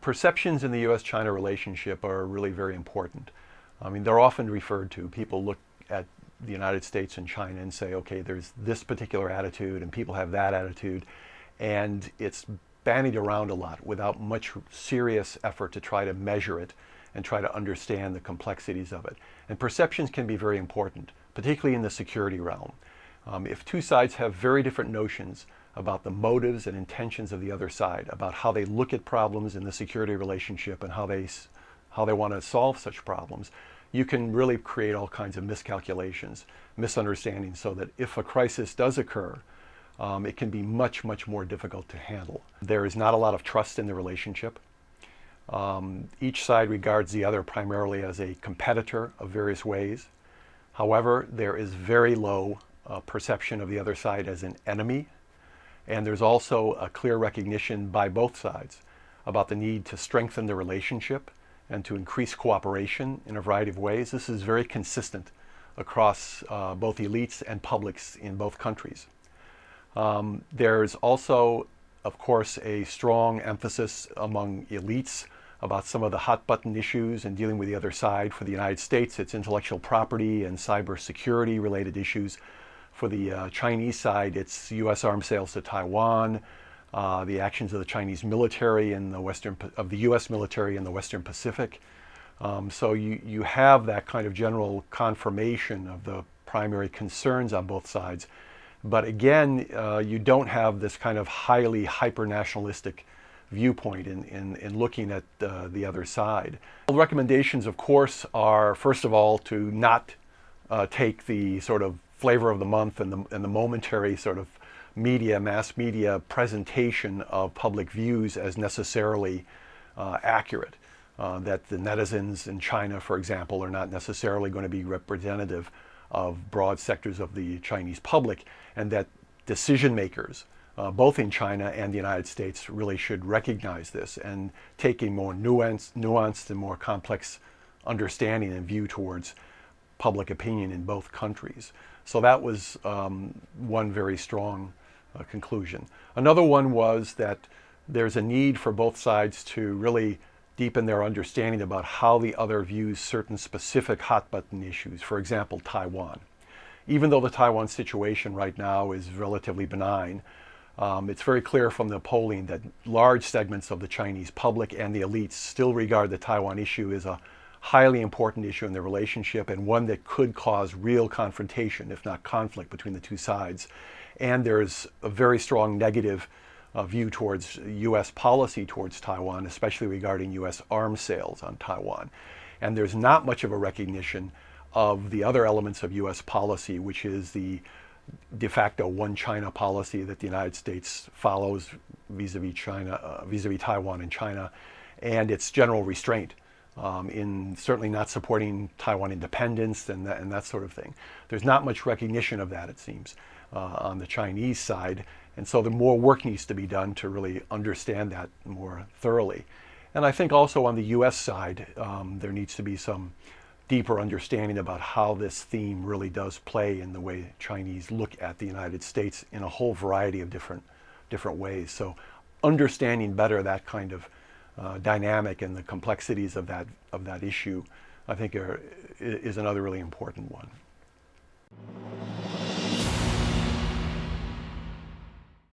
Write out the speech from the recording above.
Perceptions in the U.S.-China relationship are really very important. I mean, they're often referred to. People look at the United States and China and say, okay, there's this particular attitude and people have that attitude. And it's bandied around a lot without much serious effort to try to measure it and try to understand the complexities of it. And perceptions can be very important, particularly in the security realm. If two sides have very different notions about the motives and intentions of the other side, about how they look at problems in the security relationship and how they want to solve such problems, you can really create all kinds of miscalculations, misunderstandings, so that if a crisis does occur, it can be much, much more difficult to handle. There is not a lot of trust in the relationship. Each side regards the other primarily as a competitor of various ways. However, there is very low perception of the other side as an enemy. And there's also a clear recognition by both sides about the need to strengthen the relationship and to increase cooperation in a variety of ways. This is very consistent across both elites and publics in both countries. There's also, of course, a strong emphasis among elites about some of the hot button issues and dealing with the other side. For the United States, it's intellectual property and cybersecurity related issues. For the Chinese side, it's U.S. arms sales to Taiwan, the actions of the Chinese military and the U.S. military in the Western Pacific. So you have that kind of general confirmation of the primary concerns on both sides. But again, you don't have this kind of highly hyper-nationalistic viewpoint in looking at the other side. The recommendations, of course, are, first of all, to not take the sort of flavor of the month and the momentary sort of mass media presentation of public views as necessarily accurate. That the netizens in China, for example, are not necessarily going to be representative of broad sectors of the Chinese public, and that decision makers, both in China and the United States, really should recognize this and take a more nuanced and more complex understanding and view towards public opinion in both countries. So that was one very strong conclusion. Another one was that there's a need for both sides to really deepen their understanding about how the other views certain specific hot button issues, for example, Taiwan. Even though the Taiwan situation right now is relatively benign, it's very clear from the polling that large segments of the Chinese public and the elites still regard the Taiwan issue as a highly important issue in the relationship and one that could cause real confrontation, if not conflict, between the two sides. And there's a very strong negative view towards U.S. policy towards Taiwan, especially regarding U.S. arms sales on Taiwan. And there's not much of a recognition of the other elements of U.S. policy, which is the de facto one China policy that the United States follows vis-a-vis China, vis-a-vis Taiwan and China, and its general restraint in certainly not supporting Taiwan independence and that sort of thing. There's not much recognition of that, it seems, on the Chinese side. And so the more work needs to be done to really understand that more thoroughly. And I think also on the U.S. side, there needs to be some deeper understanding about how this theme really does play in the way Chinese look at the United States in a whole variety of different ways. So understanding better that kind of dynamic and the complexities of that issue, I think is another really important one.